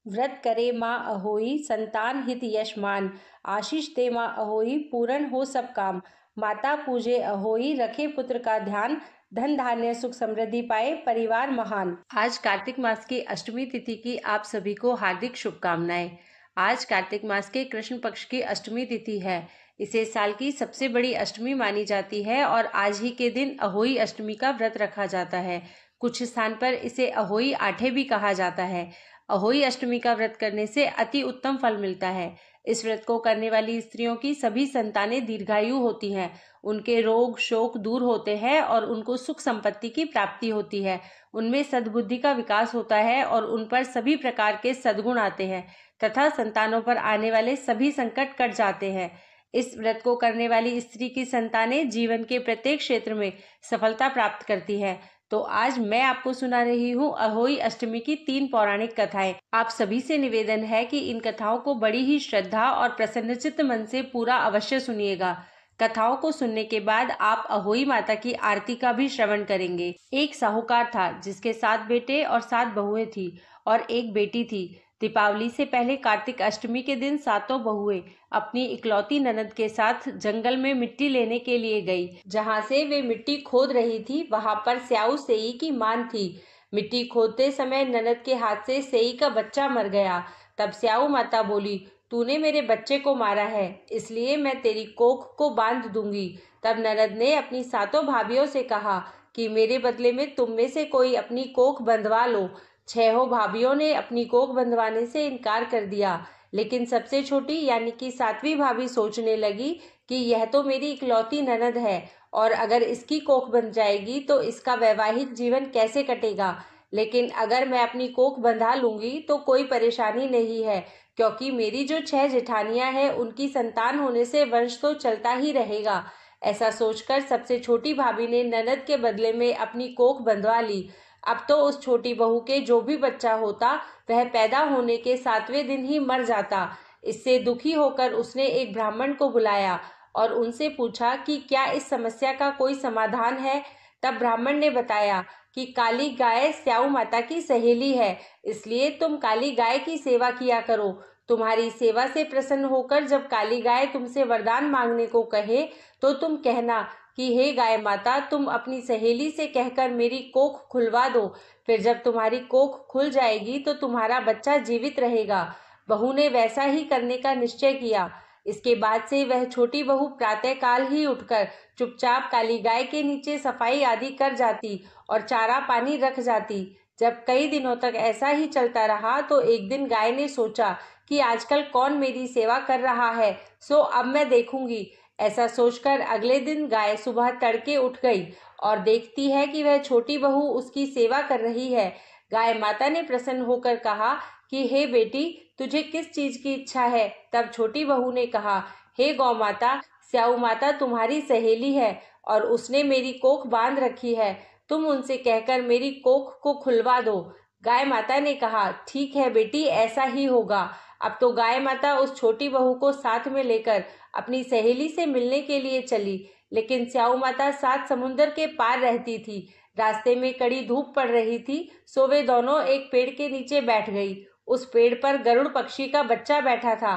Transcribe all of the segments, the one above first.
व्रत करे माँ अहोई, संतान हित यश मान। आशीष दे माँ अहोई, पूर्ण हो सब काम। माता पूजे अहोई, रखे पुत्र का ध्यान। धन धान्य सुख समृद्धि पाए, परिवार महान। आज कार्तिक मास की अष्टमी तिथि की आप सभी को हार्दिक शुभकामनाएं। आज कार्तिक मास के कृष्ण पक्ष की अष्टमी तिथि है। इसे साल की सबसे बड़ी अष्टमी मानी जाती है और आज ही के दिन अहोई अष्टमी का व्रत रखा जाता है। कुछ स्थान पर इसे अहोई आठे भी कहा जाता है। अहोई अष्टमी का व्रत करने से अति उत्तम फल मिलता है। इस व्रत को करने वाली स्त्रियों की सभी संतानें दीर्घायु होती हैं, उनके रोग शोक दूर होते हैं और उनको सुख संपत्ति की प्राप्ति होती है। उनमें सद्बुद्धि का विकास होता है और उन पर सभी प्रकार के सद्गुण आते हैं तथा संतानों पर आने वाले सभी संकट कट जाते हैं। इस व्रत को करने वाली स्त्री की संतानें जीवन के प्रत्येक क्षेत्र में सफलता प्राप्त करती है। तो आज मैं आपको सुना रही हूँ अहोई अष्टमी की 3 पौराणिक कथाएं। आप सभी से निवेदन है कि इन कथाओं को बड़ी ही श्रद्धा और प्रसन्नचित्त मन से पूरा अवश्य सुनिएगा। कथाओं को सुनने के बाद आप अहोई माता की आरती का भी श्रवण करेंगे। एक साहूकार था जिसके 7 बेटे और 7 बहुएं थी और एक बेटी थी। दीपावली से पहले कार्तिक अष्टमी के दिन सातों बहुएं अपनी इकलौती ननद के साथ जंगल में मिट्टी लेने के लिए गई। जहां से वे मिट्टी खोद रही थी वहां पर स्याऊ सेई की मान थी। मिट्टी खोदते समय ननद के हाथ से सेई का बच्चा मर गया। तब स्याऊ माता बोली, तूने मेरे बच्चे को मारा है, इसलिए मैं तेरी कोख को बांध दूंगी। तब ननद ने अपनी सातों भाभियों से कहा कि मेरे बदले में तुम में से कोई अपनी कोख बंधवा लो। 6 भाभियों ने अपनी कोख बंधवाने से इनकार कर दिया, लेकिन सबसे छोटी यानी कि 7वीं भाभी सोचने लगी कि यह तो मेरी इकलौती ननद है और अगर इसकी कोख बंध जाएगी तो इसका वैवाहिक जीवन कैसे कटेगा। लेकिन अगर मैं अपनी कोख बंधा लूंगी तो कोई परेशानी नहीं है, क्योंकि मेरी जो 6 जेठानियां हैं उनकी संतान होने से वंश तो चलता ही रहेगा। ऐसा सोचकर सबसे छोटी भाभी ने ननद के बदले में अपनी कोख बंधवा ली। अब तो उस छोटी बहू के जो भी बच्चा होता वह पैदा होने के 7वें दिन ही मर जाता। इससे दुखी होकर उसने एक ब्राह्मण को बुलाया और उनसे पूछा कि क्या इस समस्या का कोई समाधान है। तब ब्राह्मण ने बताया कि काली गाय स्याऊ माता की सहेली है, इसलिए तुम काली गाय की सेवा किया करो। तुम्हारी सेवा से प्रसन्न होकर जब काली गाय तुमसे वरदान मांगने को कहे तो तुम कहना कि हे गाय माता, तुम अपनी सहेली से कहकर मेरी कोख खुलवा दो। फिर जब तुम्हारी कोख खुल जाएगी तो तुम्हारा बच्चा जीवित रहेगा। बहू ने वैसा ही करने का निश्चय किया। इसके बाद से वह छोटी बहू प्रातःकाल ही उठकर चुपचाप काली गाय के नीचे सफाई आदि कर जाती और चारा पानी रख जाती। जब कई दिनों तक ऐसा ही चलता रहा तो एक दिन गाय ने सोचा कि आजकल कौन मेरी सेवा कर रहा है, सो अब मैं देखूंगी। ऐसा सोचकर अगले दिन गाय सुबह तड़के उठ गई और देखती है कि वह छोटी बहू उसकी सेवा कर रही है। गाय माता ने प्रसन्न होकर कहा कि हे बेटी, तुझे किस चीज की इच्छा है। तब छोटी बहू ने कहा, हे गौ माता, स्याऊ माता तुम्हारी सहेली है और उसने मेरी कोख बांध रखी है। तुम उनसे कहकर मेरी कोख को खुलवा दो। गाय माता ने कहा, ठीक है बेटी, ऐसा ही होगा। अब तो गाय माता उस छोटी बहू को साथ में लेकर अपनी सहेली से मिलने के लिए चली, लेकिन स्याऊ माता 7 समुंदर के पार रहती थी। रास्ते में कड़ी धूप पड़ रही थी, सो वे दोनों एक पेड़ के नीचे बैठ गई। उस पेड़ पर गरुड़ पक्षी का बच्चा बैठा था।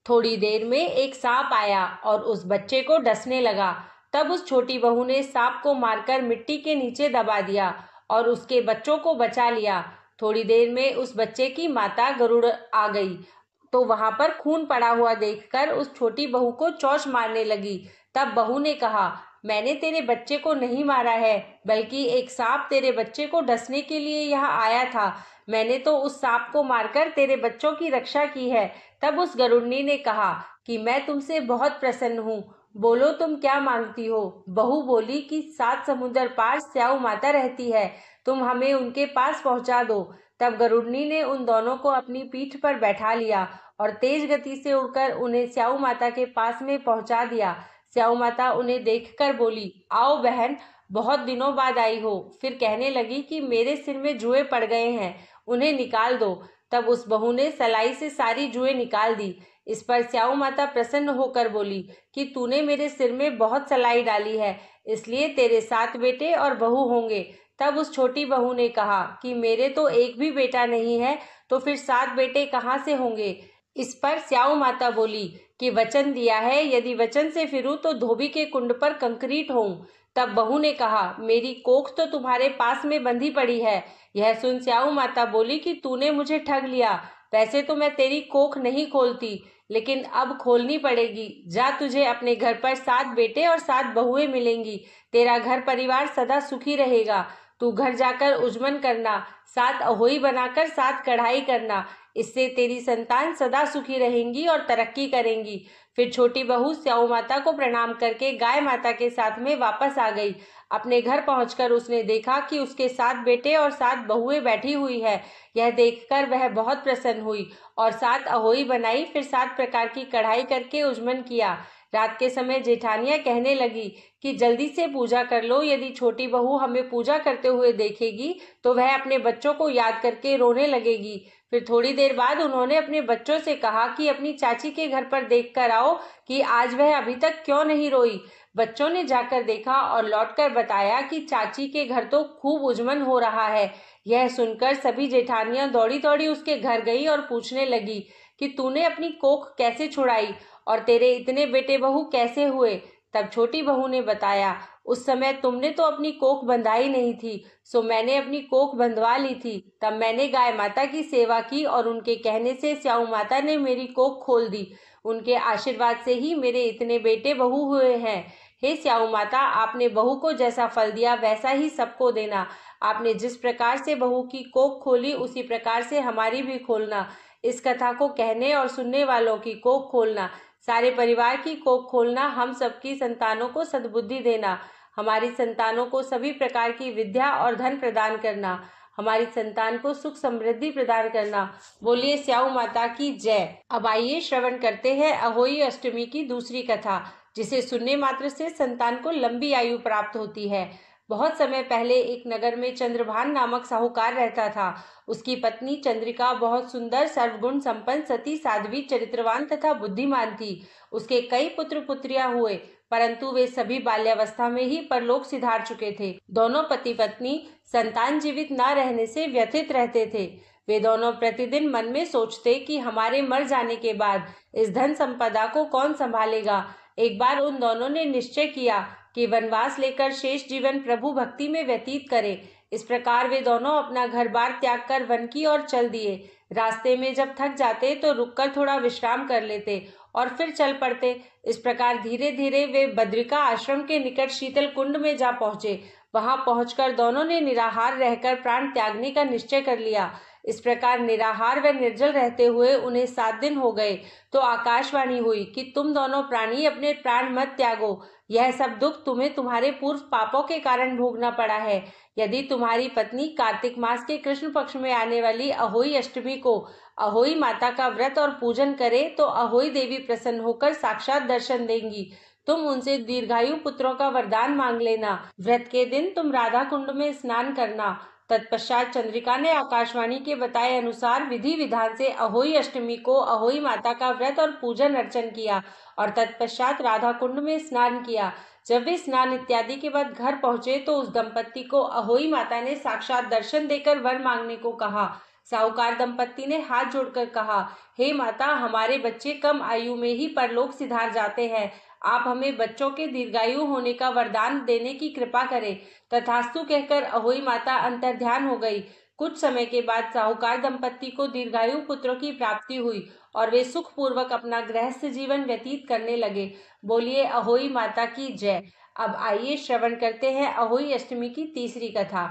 थोड़ी देर में एक सांप आया और उस बच्चे को डसने लगा। तब उस छोटी बहू ने सांप को मारकर मिट्टी के नीचे दबा दिया और उसके बच्चों को बचा लिया। थोड़ी देर में उस बच्चे की माता गरुड़ आ गई तो वहां पर खून पड़ा हुआ देखकर उस छोटी बहू को चोंच मारने लगी। तब बहू ने कहा, मैंने तेरे बच्चे को नहीं मारा है, बल्कि एक सांप तेरे बच्चे को डसने के लिए यहाँ आया था। मैंने तो उस सांप को मारकर तेरे बच्चों की रक्षा की है। तब उस गरुड़नी ने कहा कि मैं तुमसे बहुत प्रसन्न हूँ, बोलो तुम क्या मांगती हो। बहू बोली कि 7 समुंदर पार स्याऊ माता रहती है, तुम हमें उनके पास पहुंचा दो। तब गरुड़नी ने उन दोनों को अपनी पीठ पर बैठा लिया और तेज गति से उड़कर उन्हें स्याऊ माता के पास में पहुंचा दिया। स्याऊ माता उन्हें देखकर बोली, आओ बहन, बहुत दिनों बाद आई हो। फिर कहने लगी कि मेरे सिर में जुएं पड़ गए हैं, उन्हें निकाल दो। तब उस बहू ने सलाई से सारी जुएं निकाल दी। इस पर स्याऊ माता प्रसन्न होकर बोली कि तूने मेरे सिर में बहुत सलाई डाली है, इसलिए तेरे 7 बेटे और बहू होंगे। तब उस छोटी बहू ने कहा कि मेरे तो एक भी बेटा नहीं है, तो फिर 7 बेटे कहाँ से होंगे। इस पर स्याऊ माता बोली कि वचन दिया है, यदि वचन से फिरूं तो धोबी के कुंड पर कंक्रीट होऊं। तब बहू ने कहा, मेरी कोख तो तुम्हारे पास में बंधी पड़ी है। यह सुन स्याऊ माता बोली कि तूने मुझे ठग लिया। वैसे तो मैं तेरी कोख नहीं खोलती, लेकिन अब खोलनी पड़ेगी। जा, तुझे अपने घर पर 7 बेटे और 7 बहुएं मिलेंगी। तेरा घर परिवार सदा सुखी रहेगा। तू घर जाकर उजमन करना, 7 अहोई बनाकर 7 कढ़ाई करना। इससे तेरी संतान सदा सुखी रहेंगी और तरक्की करेंगी। फिर छोटी बहू स्याऊ माता को प्रणाम करके गाय माता के साथ में वापस आ गई। अपने घर पहुंचकर उसने देखा कि उसके 7 बेटे और 7 बहुएं बैठी हुई है। यह देखकर वह बहुत प्रसन्न हुई और 7 अहोई बनाई। फिर 7 प्रकार की कढ़ाई करके उजमन किया। रात के समय जेठानियां कहने लगी कि जल्दी से पूजा कर लो, यदि छोटी बहू हमें पूजा करते हुए देखेगी तो वह अपने बच्चों को याद करके रोने लगेगी। फिर थोड़ी देर बाद उन्होंने अपने बच्चों से कहा कि अपनी चाची के घर पर देख कर आओ कि आज वह अभी तक क्यों नहीं रोई। बच्चों ने जाकर देखा और लौटकर बताया कि चाची के घर तो खूब उजमन हो रहा है। यह सुनकर सभी जेठानियां दौड़ी दौड़ी उसके घर गई और पूछने लगी कि तूने अपनी कोख कैसे छुड़ाई और तेरे इतने बेटे बहू कैसे हुए। तब छोटी बहू ने बताया, उस समय तुमने तो अपनी कोख बंधाई नहीं थी, सो मैंने अपनी कोख बंधवा ली थी। तब मैंने गाय माता की सेवा की और उनके कहने से स्याऊ माता ने मेरी कोख खोल दी। उनके आशीर्वाद से ही मेरे इतने बेटे बहू हुए हैं। हे स्याऊ माता, आपने बहू को जैसा फल दिया वैसा ही सबको देना। आपने जिस प्रकार से बहू की कोख खोली उसी प्रकार से हमारी भी खोलना। इस कथा को कहने और सुनने वालों की कोख खोलना, सारे परिवार की कोख खोलना, हम सबकी संतानों को सद्बुद्धि देना, हमारी संतानों को सभी प्रकार की विद्या और धन प्रदान करना, हमारी संतान को सुख समृद्धि प्रदान करना। बोलिए स्याऊ माता की जय। अब आइए श्रवण करते हैं अहोई अष्टमी की दूसरी कथा, जिसे सुनने मात्र से संतान को लंबी आयु प्राप्त होती है। बहुत समय पहले एक नगर में चंद्रभान नामक साहूकार रहता था। उसकी पत्नी चंद्रिका बहुत सुंदर, सर्वगुण संपन्न, सती, साध्वी, चरित्रवान तथा बुद्धिमान थी। उसके कई पुत्र पुत्रियां हुए, परंतु वे सभी बाल्यावस्था में ही परलोक सिधार चुके थे। दोनों पति पत्नी संतान जीवित न रहने से व्यथित रहते थे। वे दोनों प्रतिदिन मन में सोचते कि हमारे मर जाने के बाद इस धन संपदा को कौन संभालेगा। एक बार उन दोनों ने निश्चय किया कि वनवास लेकर शेष जीवन प्रभु भक्ति में व्यतीत करें। इस प्रकार वे दोनों अपना घर बार त्याग कर वन की ओर चल दिए। रास्ते में जब थक जाते तो रुककर थोड़ा विश्राम कर लेते और फिर चल पड़ते। इस प्रकार धीरे धीरे वे बद्रिका आश्रम के निकट शीतल कुंड में जा पहुंचे। वहां पहुंचकर दोनों ने निराहार रहकर प्राण त्यागने का निश्चय कर लिया। इस प्रकार निराहार व निर्जल रहते हुए उन्हें 7 दिन हो गए तो आकाशवाणी हुई कि तुम दोनों प्राणी अपने प्राण मत त्यागो। यह सब दुख तुम्हें तुम्हारे पूर्व पापों के कारण भोगना पड़ा है। यदि तुम्हारी पत्नी कार्तिक मास के कृष्ण पक्ष में आने वाली अहोई अष्टमी को अहोई माता का व्रत और पूजन करे तो अहोई देवी प्रसन्न होकर साक्षात दर्शन देंगी। तुम उनसे दीर्घायु पुत्रों का वरदान मांग लेना। व्रत के दिन तुम राधा कुंड में स्नान करना। तत्पश्चात चंद्रिका ने आकाशवाणी के बताए अनुसार विधि विधान से अहोई अष्टमी को अहोई माता का व्रत और पूजन अर्चन किया और तत्पश्चात राधा कुंड में स्नान किया। जब वे स्नान इत्यादि के बाद घर पहुंचे तो उस दंपत्ति को अहोई माता ने साक्षात दर्शन देकर वर मांगने को कहा। साहूकार दंपत्ति ने हाथ जोड़कर कहा, हे माता, हमारे बच्चे कम आयु में ही परलोक सिधार जाते हैं। आप हमें बच्चों के दीर्घायु होने का वरदान देने की कृपा करें। तथास्तु कहकर अहोई माता अंतर्ध्यान हो गई। कुछ समय के बाद साहूकार दंपत्ति को दीर्घायु पुत्रों की प्राप्ति हुई और वे सुख पूर्वक अपना गृहस्थ जीवन व्यतीत करने लगे। बोलिए अहोई माता की जय। अब आइए श्रवण करते हैं अहोई अष्टमी की तीसरी कथा।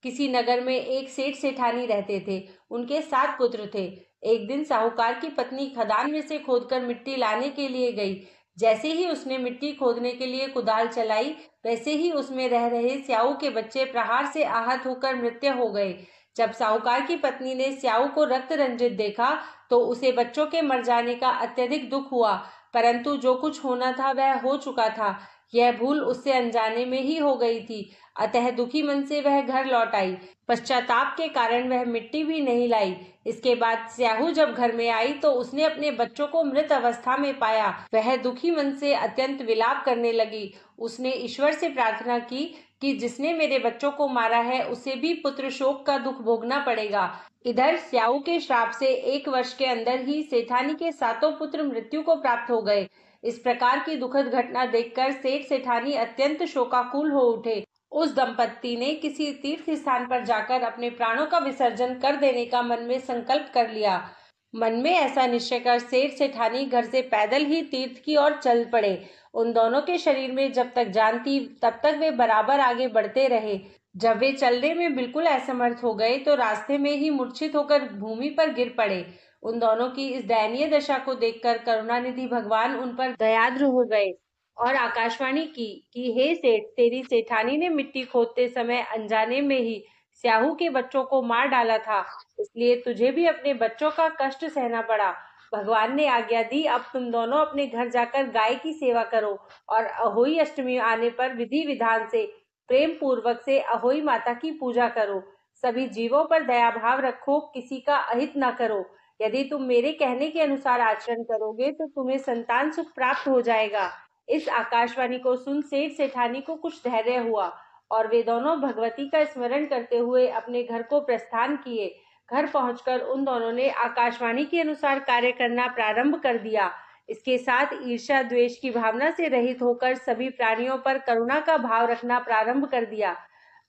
किसी नगर में एक सेठ सेठानी रहते थे। उनके 7 पुत्र थे। एक दिन साहूकार की पत्नी खदान में से खोदकर मिट्टी लाने के लिए गई। जैसे ही उसने मिट्टी खोदने के लिए कुदाल चलाई, वैसे ही उसमें रह रहे स्याऊ के बच्चे प्रहार से आहत होकर मृत्यु हो गए। जब साहूकार की पत्नी ने स्याऊ को रक्त रंजित देखा तो उसे बच्चों के मर जाने का अत्यधिक दुख हुआ, परंतु जो कुछ होना था वह हो चुका था। यह भूल उससे अनजाने में ही हो गई थी। अतः दुखी मन से वह घर लौट आई। पश्चाताप के कारण वह मिट्टी भी नहीं लाई। इसके बाद स्याहू जब घर में आई तो उसने अपने बच्चों को मृत अवस्था में पाया। वह दुखी मन से अत्यंत विलाप करने लगी। उसने ईश्वर से प्रार्थना की कि जिसने मेरे बच्चों को मारा है उसे भी पुत्र शोक का दुख भोगना पड़ेगा। इधर स्याहू के श्राप से 1 वर्ष के अंदर ही सेठानी के 7 पुत्र मृत्यु को प्राप्त हो गए। इस प्रकार की दुखद घटना देखकर सेठ सेठानी अत्यंत शोकाकुल हो उठे। उस दंपत्ति ने किसी तीर्थ स्थान पर जाकर अपने प्राणों का विसर्जन कर देने का मन में संकल्प कर लिया। मन में ऐसा निश्चय कर सेठ सेठानी घर से पैदल ही तीर्थ की ओर चल पड़े। उन दोनों के शरीर में जब तक जान थी तब तक वे बराबर आगे बढ़ते रहे। जब वे चलने में बिल्कुल असमर्थ हो गए तो रास्ते में ही मूर्छित होकर भूमि पर गिर पड़े। उन दोनों की इस दयनीय दशा को देखकर करुणानिधि भगवान उन पर दयाद्र हो गए और आकाशवाणी की कि हे सेठ, तेरी सेठानी ने मिट्टी खोदते समय अनजाने में ही स्याहू के बच्चों को मार डाला था, इसलिए तुझे भी अपने बच्चों का कष्ट सहना पड़ा। भगवान ने आज्ञा दी, अब तुम दोनों अपने घर जाकर गाय की सेवा करो और अहोई अष्टमी आने पर विधि विधान से प्रेम पूर्वक से अहोई माता की पूजा करो। सभी जीवों पर दया भाव रखो, किसी का अहित न करो। यदि तुम मेरे कहने के अनुसार आचरण करोगे तो तुम्हें संतान सुख प्राप्त हो जाएगा। इस आकाशवाणी को सुन सेठ सेठानी को कुछ धैर्य हुआ और वे दोनों भगवती का स्मरण करते हुए अपने घर को प्रस्थान किए। घर पहुंचकर उन दोनों ने आकाशवाणी के अनुसार कार्य करना प्रारंभ कर दिया। इसके साथ ईर्ष्या द्वेष की भावना से रहित होकर सभी प्राणियों पर करुणा का भाव रखना प्रारंभ कर दिया।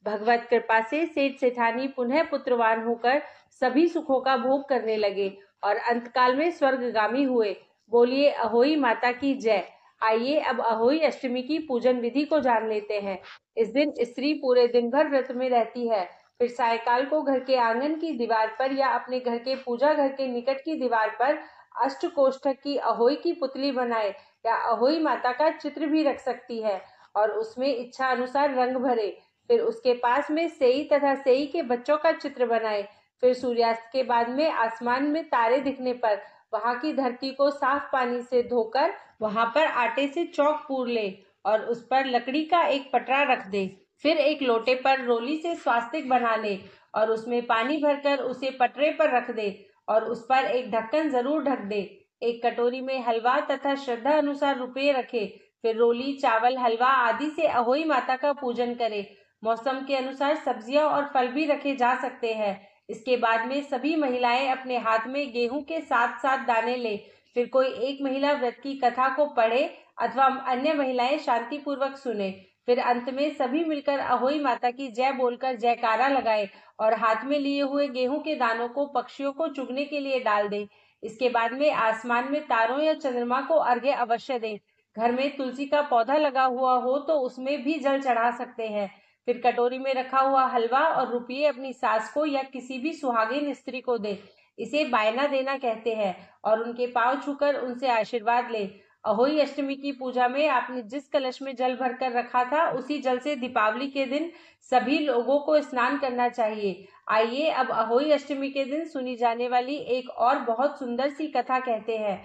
भगवत कृपा से सेठ सेठानी पुनः पुत्रवान होकर सभी सुखों का भोग करने लगे और अंतकाल में स्वर्गगामी हुए। बोलिए अहोई माता की जय। आइए अब अहोई अष्टमी की पूजन विधि को जान लेते हैं। इस दिन स्त्री पूरे दिन भर व्रत में रहती है। फिर सायकाल को घर के आंगन की दीवार पर या अपने घर के पूजा घर के निकट की दीवार पर अष्टकोष्ठक की अहोई की पुतली बनाए या अहोई माता का चित्र भी रख सकती है और उसमें इच्छा अनुसार रंग भरे। फिर उसके पास में सेई तथा सेई के बच्चों का चित्र बनाए। फिर सूर्यास्त के बाद में आसमान में तारे दिखने पर वहां की धरती को साफ पानी से धोकर वहां पर आटे से चौक पूर ले और उस पर लकड़ी का एक पटरा रख दे। फिर एक लोटे पर रोली से स्वास्तिक बना ले और उसमें पानी भरकर उसे पटरे पर रख दे और उस पर एक ढक्कन जरूर ढक दे। एक कटोरी में हलवा तथा श्रद्धा अनुसार रुपये रखे। फिर रोली, चावल, हलवा आदि से अहोई माता का पूजन करे। मौसम के अनुसार सब्जियां और फल भी रखे जा सकते हैं। इसके बाद में सभी महिलाएं अपने हाथ में गेहूं के 7-7 दाने ले। फिर कोई एक महिला व्रत की कथा को पढ़े अथवा अन्य महिलाएं शांति पूर्वक सुने। फिर अंत में सभी मिलकर अहोई माता की जय बोलकर जयकारा लगाए और हाथ में लिए हुए गेहूं के दानों को पक्षियों को चुगने के लिए डाल दें। इसके बाद में आसमान में तारों या चंद्रमा को अर्घ्य अवश्य दें। घर में तुलसी का पौधा लगा हुआ हो तो उसमें भी जल चढ़ा सकते हैं। फिर कटोरी में रखा हुआ हलवा और रुपये अपनी सास को या किसी भी सुहागिन स्त्री को दे। इसे बायना देना कहते हैं और उनके पांव छूकर उनसे आशीर्वाद ले। अहोई अष्टमी की पूजा में आपने जिस कलश में जल भरकर रखा था उसी जल से दीपावली के दिन सभी लोगों को स्नान करना चाहिए। आइए अब अहोई अष्टमी के दिन सुनी जाने वाली एक और बहुत सुंदर सी कथा कहते हैं।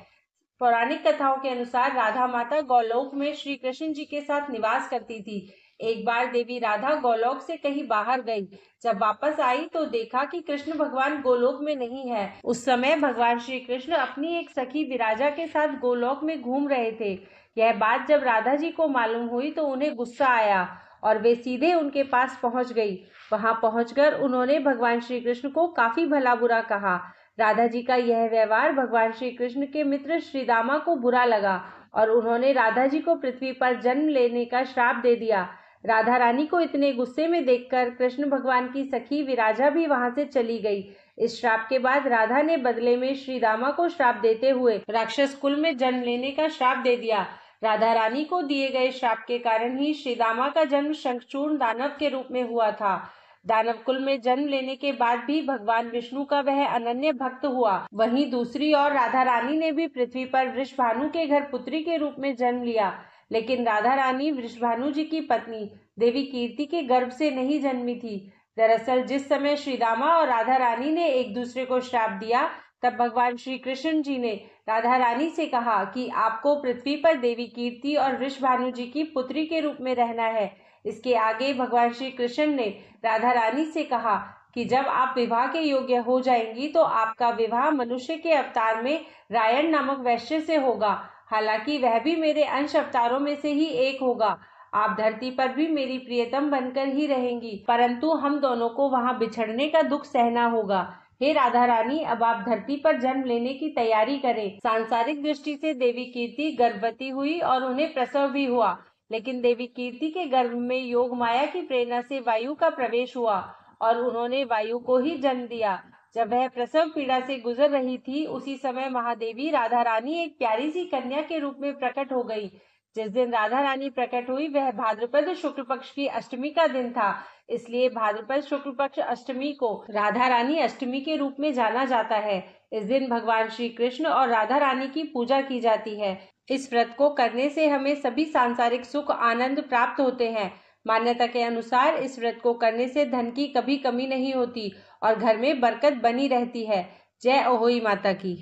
पौराणिक कथाओं के अनुसार राधा माता गौलोक में श्री कृष्ण जी के साथ निवास करती थी। एक बार देवी राधा गोलोक से कहीं बाहर गई। जब वापस आई तो देखा कि कृष्ण भगवान गोलोक में नहीं है। उस समय भगवान श्री कृष्ण अपनी एक सखी विराजा के साथ गोलोक में घूम रहे थे। यह बात जब राधा जी को मालूम हुई तो उन्हें गुस्सा आया और वे सीधे उनके पास पहुंच गई। वहां पहुंचकर उन्होंने भगवान श्री कृष्ण को काफी भला बुरा कहा। राधा जी का यह व्यवहार भगवान श्री कृष्ण के मित्र श्रीदामा को बुरा लगा और उन्होंने राधा जी को पृथ्वी पर जन्म लेने का श्राप दे दिया। राधा रानी को इतने गुस्से में देखकर कृष्ण भगवान की सखी विराजा भी वहां से चली गई। इस श्राप के बाद राधा ने बदले में श्रीदामा को श्राप देते हुए राक्षस कुल में जन्म लेने का श्राप दे दिया। राधा रानी को दिए गए श्राप के कारण ही श्रीदामा का जन्म शंखचूर्ण दानव के रूप में हुआ था। दानव कुल में जन्म लेने के बाद भी भगवान विष्णु का वह अनन्य भक्त हुआ। वहीं दूसरी ओर राधा रानी ने भी पृथ्वी पर वृषभानु के घर पुत्री के रूप में जन्म लिया, लेकिन राधा रानी वृषभानु जी की पत्नी देवी कीर्ति के गर्भ से नहीं जन्मी थी। दरअसल जिस समय श्रीदामा और राधा रानी ने एक दूसरे को श्राप दिया तब भगवान श्री कृष्ण जी ने राधा रानी से कहा कि आपको पृथ्वी पर देवी कीर्ति और वृषभानु जी की पुत्री के रूप में रहना है। इसके आगे भगवान श्री कृष्ण ने राधा रानी से कहा कि जब आप विवाह के योग्य हो जाएंगी तो आपका विवाह मनुष्य के अवतार में रायण नामक वैश्य से होगा। हालांकि वह भी मेरे अंश अवतारों में से ही एक होगा। आप धरती पर भी मेरी प्रियतम बनकर ही रहेंगी, परंतु हम दोनों को वहां बिछड़ने का दुख सहना होगा। हे राधा रानी, अब आप धरती पर जन्म लेने की तैयारी करें। सांसारिक दृष्टि से देवी कीर्ति गर्भवती हुई और उन्हें प्रसव भी हुआ, लेकिन देवी कीर्ति के गर्भ में योग माया की प्रेरणा से वायु का प्रवेश हुआ और उन्होंने वायु को ही जन्म दिया। जब वह प्रसव पीड़ा से गुजर रही थी, उसी समय महादेवी राधा रानी एक प्यारी सी कन्या के रूप में प्रकट हो गई। जिस दिन राधा रानी प्रकट हुई वह भाद्रपद शुक्ल पक्ष की अष्टमी का दिन था, इसलिए भाद्रपद शुक्ल पक्ष अष्टमी को राधा रानी अष्टमी के रूप में जाना जाता है। इस दिन भगवान श्री कृष्ण और राधा रानी की पूजा की जाती है। इस व्रत को करने से हमें सभी सांसारिक सुख आनंद प्राप्त होते हैं। मान्यता के अनुसार इस व्रत को करने से धन की कभी कमी नहीं होती और घर में बरकत बनी रहती है। जय अहोई माता की।